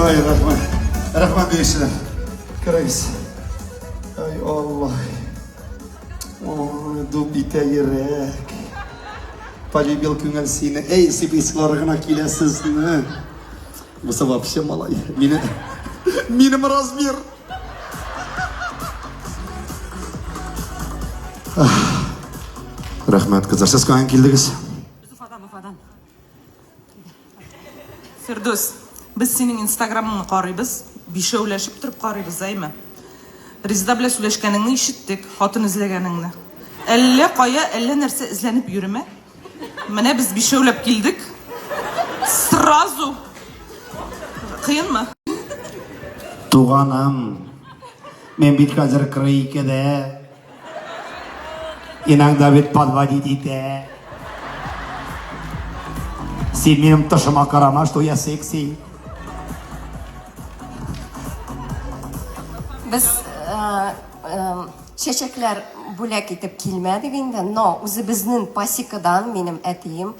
Ay rahmat. Rahmat deyishlar. Qaraysiz. Ay Allah. Dubita yurak. Полюбил ko'ngil seni. Ey sibislargina kelasizni. Bu вообще malay. Meni razmer. Rahmat qizlar, siz qanday keldingiz? Ufadan. Firdus, biz sening Instagramingni qaraymiz, beshovlashib turib qaraymiz, aymi? Rizda bilan so'lashganingni eshitdik, xotin izlaganingni. Alla qoya, alla narsa izlanib yurma. Mana biz beshovlab keldik. Srazu. Qiyinmi? Tug'anim. Men bit hozir Kraykada. Иногда ведь подводить это. Семьям ташима карама, что я секси. Biz chechaklar bo'lak etib kelmadik endi. No, o'zi bizning pasikadan mening atayim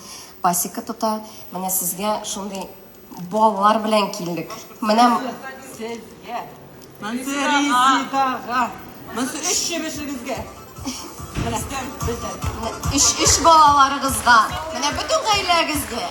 pasika tuta. Mana sizga shunday bolalar bilan keldik. Mana sizga. Men Rizdaga. Men ish yemishingizga. ish bolalaringizga. Mana butun oilangizga.